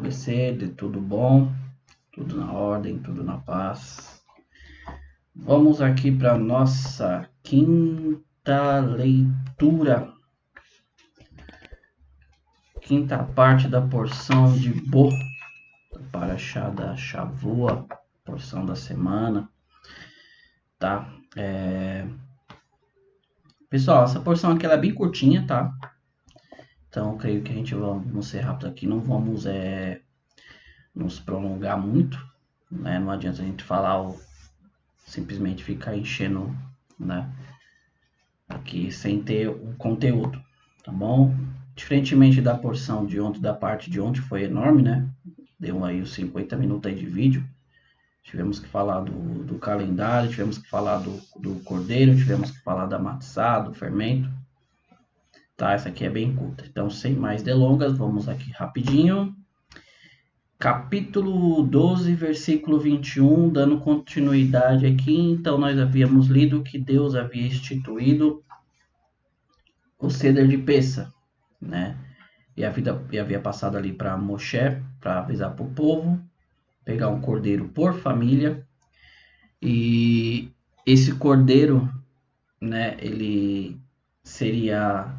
PC, de tudo bom, tudo na ordem, tudo na paz. Vamos aqui para nossa quinta leitura, quinta parte da porção de Bo, da Parashá da Shavua, porção da semana, tá? Pessoal, essa porção aqui ela é bem curtinha, tá? Então, creio que a gente vamos ser rápido aqui, não vamos nos prolongar muito, né? Não adianta a gente falar simplesmente ficar enchendo, né? Aqui sem ter o conteúdo, tá bom? Diferentemente da porção de ontem, da parte de ontem foi enorme, né? Deu aí os 50 minutos aí de vídeo. Tivemos que falar do calendário, tivemos que falar do cordeiro, tivemos que falar da matzá, do fermento. Tá, essa aqui é bem curta. Então, sem mais delongas, vamos aqui rapidinho. Capítulo 12, versículo 21, dando continuidade aqui. Então, nós havíamos lido que Deus havia instituído o ceder de Pessa, né? E havia passado ali para Moshe, para avisar para o povo, pegar um cordeiro por família. E esse cordeiro, né, ele seria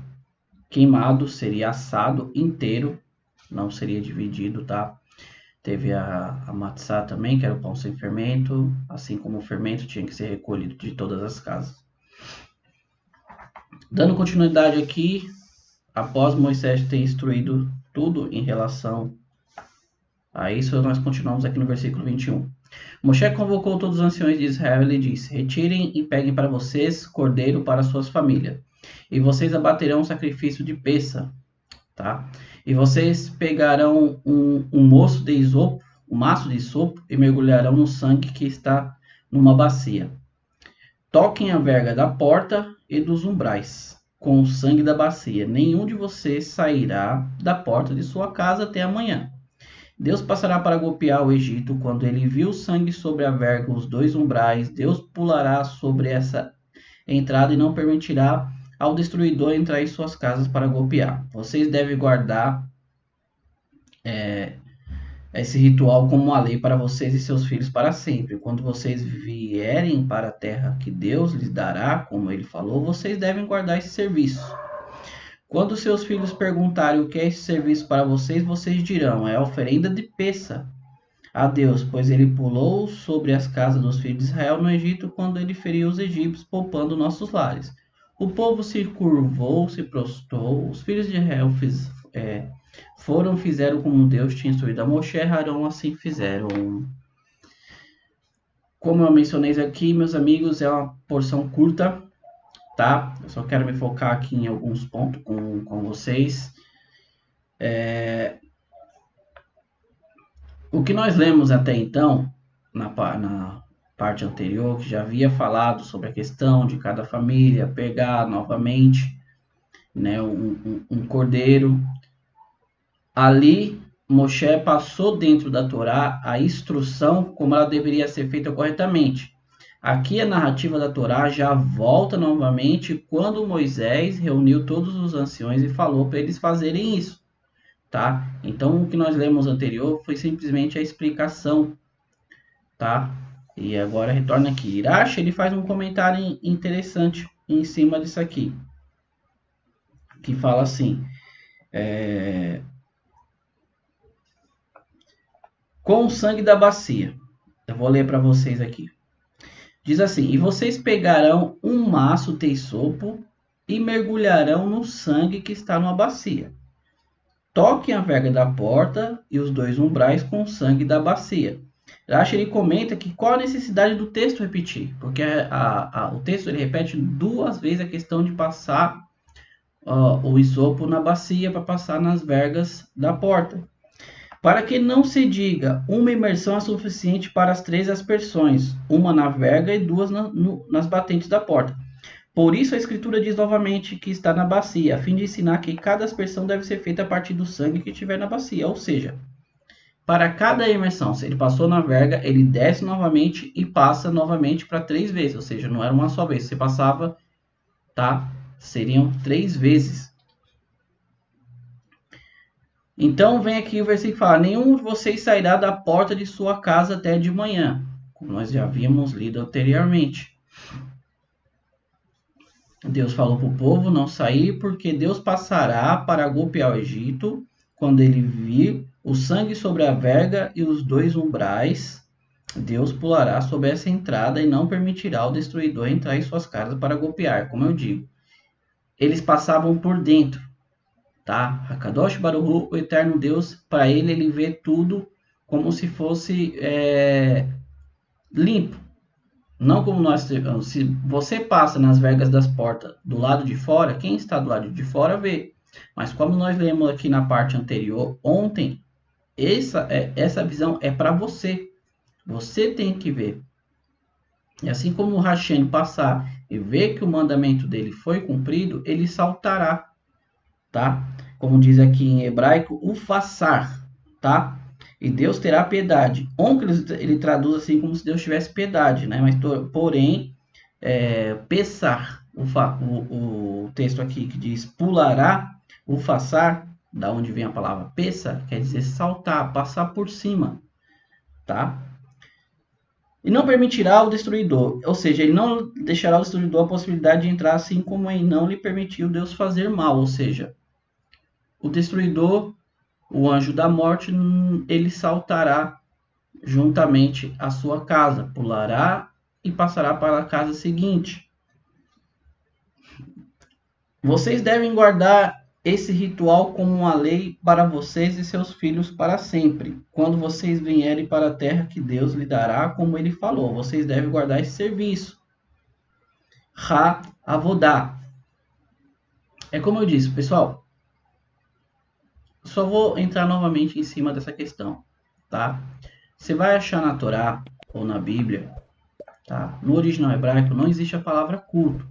queimado, seria assado inteiro, não seria dividido, tá? Teve a matzá também, que era o pão sem fermento, assim como o fermento tinha que ser recolhido de todas as casas. Dando continuidade aqui, após Moisés ter instruído tudo em relação a isso, nós continuamos aqui no versículo 21. Moshe convocou todos os anciões de Israel e lhe disse: retirem e peguem para vocês cordeiro para suas famílias, e vocês abaterão o sacrifício de Pessa, tá? E vocês pegarão um maço de isopo e mergulharão no sangue que está numa bacia. Toquem a verga da porta e dos umbrais com o sangue da bacia. Nenhum de vocês sairá da porta de sua casa até amanhã. Deus passará para golpear o Egito. Quando ele viu o sangue sobre a verga, os dois umbrais, Deus pulará sobre essa entrada e não permitirá ao destruidor entrar em suas casas para golpear. Vocês devem guardar esse ritual como uma lei para vocês e seus filhos para sempre. Quando vocês vierem para a terra que Deus lhes dará, como ele falou, vocês devem guardar esse serviço. Quando seus filhos perguntarem o que é esse serviço para vocês, vocês dirão: é a oferenda de Pessa a Deus, pois ele pulou sobre as casas dos filhos de Israel no Egito quando ele feriu os egípcios, poupando nossos lares. O povo se curvou, se prostrou, os filhos de Israel fizeram como Deus tinha instruído a Moshe e Arão, assim fizeram. Como eu mencionei aqui, meus amigos, é uma porção curta, tá? Eu só quero me focar aqui em alguns pontos com vocês. O que nós lemos até então, na parte anterior, que já havia falado sobre a questão de cada família pegar novamente, né, um cordeiro. Ali, Moshe passou dentro da Torá a instrução como ela deveria ser feita corretamente. Aqui a narrativa da Torá já volta novamente quando Moisés reuniu todos os anciões e falou para eles fazerem isso, tá? Então o que nós lemos anterior foi simplesmente a explicação, tá? E agora retorna aqui. Irache, ele faz um comentário interessante em cima disso aqui, que fala assim: com o sangue da bacia. Eu vou ler para vocês aqui. Diz assim: e vocês pegarão um maço de isopo e mergulharão no sangue que está numa bacia. Toquem a verga da porta e os dois umbrais com o sangue da bacia. Rashi, ele comenta que qual a necessidade do texto repetir, porque o texto ele repete duas vezes a questão de passar o isopo na bacia para passar nas vergas da porta. Para que não se diga, uma imersão é suficiente para as 3 aspersões, uma na verga e 2 nas batentes da porta. Por isso a escritura diz novamente que está na bacia, a fim de ensinar que cada aspersão deve ser feita a partir do sangue que estiver na bacia. Ou seja, para cada imersão, se ele passou na verga, ele desce novamente e passa novamente para 3 vezes. Ou seja, não era uma só vez. Se passava, tá? Seriam 3 vezes. Então vem aqui o versículo que fala: nenhum de vocês sairá da porta de sua casa até de manhã, como nós já havíamos lido anteriormente. Deus falou para o povo não sair, porque Deus passará para golpear o Egito quando ele vir o sangue sobre a verga e os 2 umbrais. Deus pulará sobre essa entrada e não permitirá o destruidor entrar em suas casas para golpear. Como eu digo, eles passavam por dentro, tá? Hakadosh Baruch Hu, o eterno Deus, para ele vê tudo como se fosse limpo. Não como nós. Se você passa nas vergas das portas do lado de fora, quem está do lado de fora vê. Mas como nós lemos aqui na parte anterior, ontem, essa visão é para você. Você tem que ver. E assim como o Hashem passar e ver que o mandamento dele foi cumprido, ele saltará, tá? Como diz aqui em hebraico, ufassar, tá? E Deus terá piedade. Onkelos ele traduz assim como se Deus tivesse piedade, né? Mas porém, pesar, o texto aqui que diz pulará, ufassar, da onde vem a palavra pesa, quer dizer saltar, passar por cima, tá? E não permitirá o destruidor, ou seja, ele não deixará o destruidor a possibilidade de entrar, assim como ele não lhe permitiu Deus fazer mal, ou seja, o destruidor, o anjo da morte, ele saltará juntamente à sua casa, pulará e passará para a casa seguinte. Vocês devem guardar esse ritual como uma lei para vocês e seus filhos para sempre. Quando vocês vierem para a terra que Deus lhe dará, como ele falou, vocês devem guardar esse serviço. Ha-Avodá. É como eu disse, pessoal. Só vou entrar novamente em cima dessa questão, tá? Você vai achar na Torá ou na Bíblia, tá? No original hebraico não existe a palavra culto.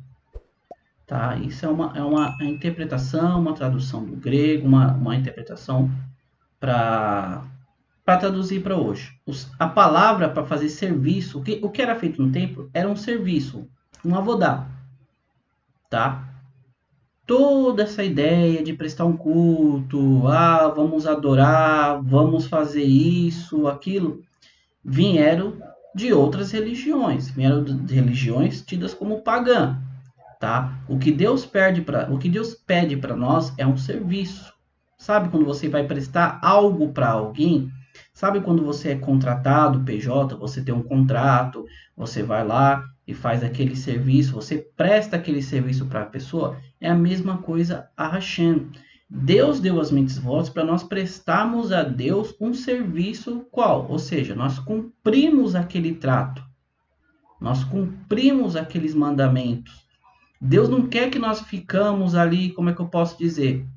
Tá? Isso é uma interpretação, uma tradução do grego, uma interpretação para traduzir para hoje. A palavra para fazer serviço, o que era feito no templo era um serviço, um avodá. Tá? Toda essa ideia de prestar um culto, vamos adorar, vamos fazer isso, aquilo, vieram de outras religiões, vieram de religiões tidas como pagã. Tá? O que Deus pede para nós é um serviço. Sabe quando você vai prestar algo para alguém? Sabe quando você é contratado, PJ, você tem um contrato, você vai lá e faz aquele serviço, você presta aquele serviço para a pessoa? É a mesma coisa a Hashem. Deus deu as mitzvot para nós prestarmos a Deus um serviço qual? Ou seja, nós cumprimos aquele trato. Nós cumprimos aqueles mandamentos. Deus não quer que nós ficamos ali, como é que eu posso dizer?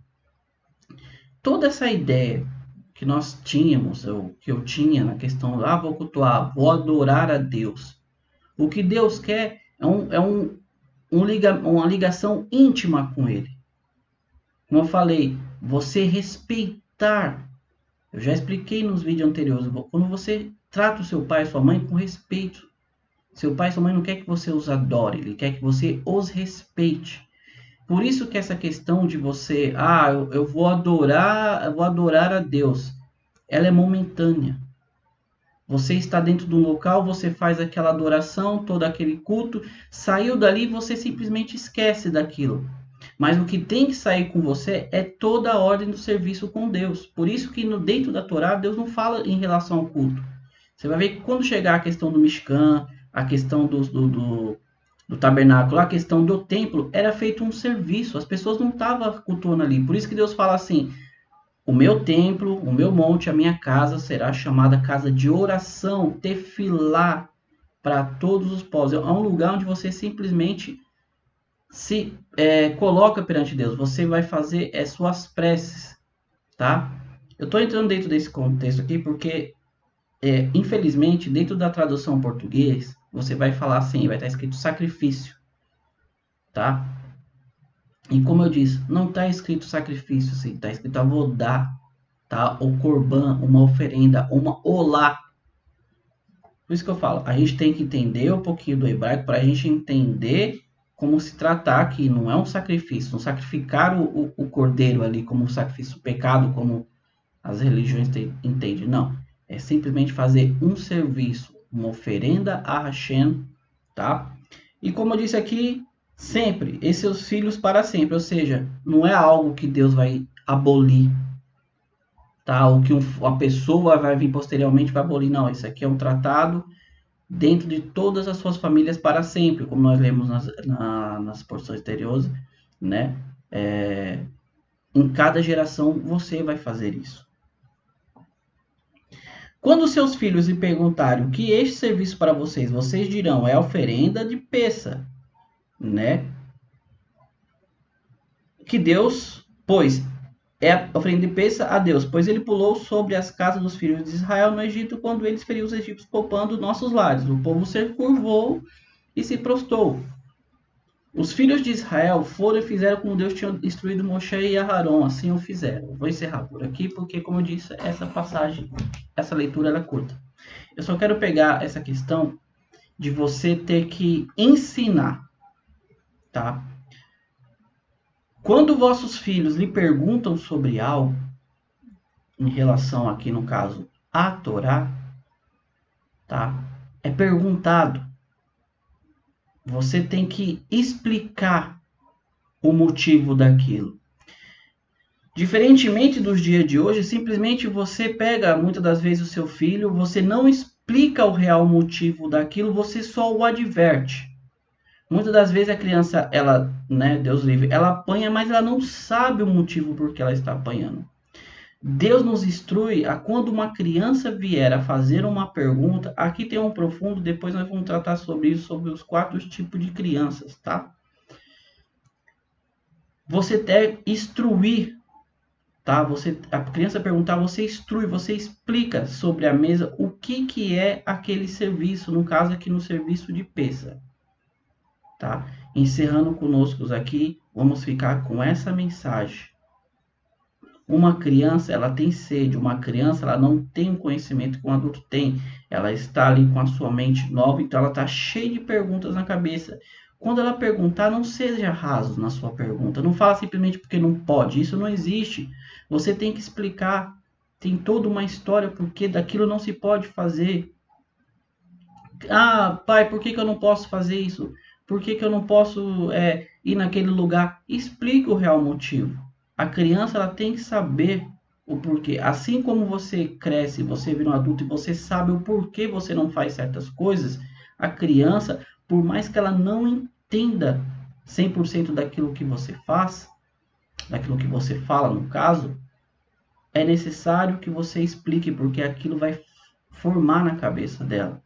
Toda essa ideia que nós tínhamos, ou que eu tinha na questão, vou cultuar, vou adorar a Deus. O que Deus quer é uma ligação íntima com Ele. Como eu falei, você respeitar. Eu já expliquei nos vídeos anteriores, quando você trata o seu pai e sua mãe com respeito. Seu pai e sua mãe não quer que você os adore, ele quer que você os respeite. Por isso que essa questão de você, eu vou adorar a Deus, ela é momentânea. Você está dentro de um local, você faz aquela adoração, todo aquele culto, saiu dali, você simplesmente esquece daquilo. Mas o que tem que sair com você é toda a ordem do serviço com Deus. Por isso que dentro da Torá, Deus não fala em relação ao culto. Você vai ver que quando chegar a questão do Mishkan, a questão do tabernáculo, a questão do templo, era feito um serviço. As pessoas não estavam cultuando ali. Por isso que Deus fala assim, o meu templo, o meu monte, a minha casa será chamada casa de oração, tefilá, para todos os povos. É um lugar onde você simplesmente se coloca perante Deus. Você vai fazer suas preces, tá? Eu estou entrando dentro desse contexto aqui porque, infelizmente, dentro da tradução português, você vai falar assim, vai estar escrito sacrifício, tá? E como eu disse, não está escrito sacrifício, assim, está escrito avodá, tá? Ou corban, uma oferenda, uma olá. Por isso que eu falo, a gente tem que entender um pouquinho do hebraico para a gente entender como se tratar aqui. Não é um sacrifício, não sacrificar o cordeiro ali como um sacrifício, pecado, como as religiões entendem. Não, é simplesmente fazer um serviço, uma oferenda a Hashem, tá? E como eu disse aqui, sempre, e seus filhos para sempre, ou seja, não é algo que Deus vai abolir, tá? Ou que a pessoa vai vir posteriormente para abolir, não, isso aqui é um tratado dentro de todas as suas famílias para sempre, como nós lemos nas porções anteriores, né? Em cada geração você vai fazer isso. Quando seus filhos lhe perguntarem o que este serviço para vocês, vocês dirão, é a oferenda de Pessa, né? Que Deus, pois, é a oferenda de Pessa a Deus, pois ele pulou sobre as casas dos filhos de Israel no Egito, quando eles feriam os egípcios, poupando nossos lares. O povo se curvou e se prostrou. Os filhos de Israel foram e fizeram como Deus tinha instruído Moshe e Aharon, assim o fizeram. Vou encerrar por aqui, porque, como eu disse, essa passagem, essa leitura era curta. Eu só quero pegar essa questão de você ter que ensinar, tá? Quando vossos filhos lhe perguntam sobre algo, em relação aqui, no caso, à Torá, tá? É perguntado. Você tem que explicar o motivo daquilo. Diferentemente dos dias de hoje, simplesmente você pega muitas das vezes o seu filho, você não explica o real motivo daquilo, você só o adverte. Muitas das vezes a criança, ela, né, Deus livre, ela apanha, mas ela não sabe o motivo por que ela está apanhando. Deus nos instrui a quando uma criança vier a fazer uma pergunta, aqui tem um profundo, depois nós vamos tratar sobre isso, sobre os 4 tipos de crianças, tá? Você deve instruir, tá? A criança perguntar, você instrui, você explica sobre a mesa o que é aquele serviço, no caso aqui no serviço de Pessa, tá? Encerrando conosco aqui, vamos ficar com essa mensagem. Uma criança, ela tem sede, uma criança, ela não tem o conhecimento que um adulto tem. Ela está ali com a sua mente nova, então ela está cheia de perguntas na cabeça. Quando ela perguntar, não seja raso na sua pergunta. Não fala simplesmente porque não pode. Isso não existe. Você tem que explicar. Tem toda uma história porque daquilo não se pode fazer. Ah, pai, por que eu não posso fazer isso? Por que eu não posso ir naquele lugar? Explica o real motivo. A criança, ela tem que saber o porquê. Assim como você cresce, você vira um adulto e você sabe o porquê você não faz certas coisas, a criança, por mais que ela não entenda 100% daquilo que você faz, daquilo que você fala no caso, é necessário que você explique, porque aquilo vai formar na cabeça dela,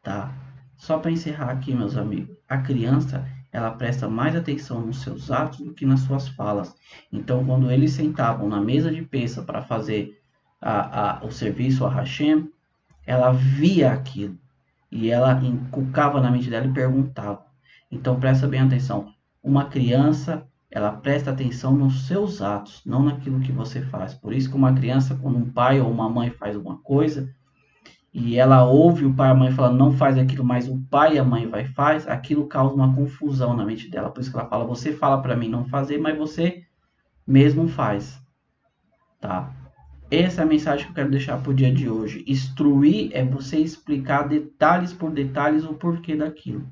tá? Só para encerrar aqui, meus amigos, a criança, ela presta mais atenção nos seus atos do que nas suas falas. Então, quando eles sentavam na mesa de Pessa para fazer o serviço a Hashem, ela via aquilo e ela inculcava na mente dela e perguntava. Então, presta bem atenção. Uma criança, ela presta atenção nos seus atos, não naquilo que você faz. Por isso que uma criança, quando um pai ou uma mãe faz uma coisa, e ela ouve o pai e a mãe falando, não faz aquilo, mas o pai e a mãe faz, aquilo causa uma confusão na mente dela. Por isso que ela fala, você fala para mim não fazer, mas você mesmo faz. Tá? Essa é a mensagem que eu quero deixar para o dia de hoje. Instruir é você explicar detalhes por detalhes o porquê daquilo.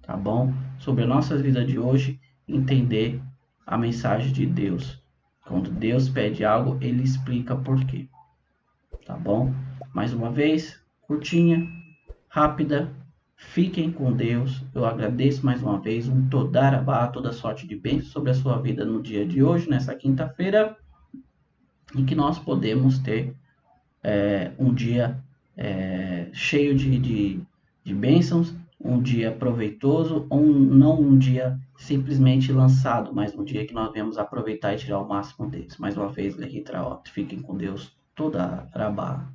Tá bom? Sobre a nossa vida de hoje, entender a mensagem de Deus. Quando Deus pede algo, ele explica porquê. Tá bom? Mais uma vez, curtinha, rápida, fiquem com Deus. Eu agradeço mais uma vez, um Todarabá, toda sorte de bênção sobre a sua vida no dia de hoje, nessa quinta-feira, e que nós podemos ter um dia cheio de bênçãos, um dia proveitoso, não um dia simplesmente lançado, mas um dia que nós devemos aproveitar e tirar o máximo deles. Mais uma vez, Lehitraot, fiquem com Deus, Todarabá.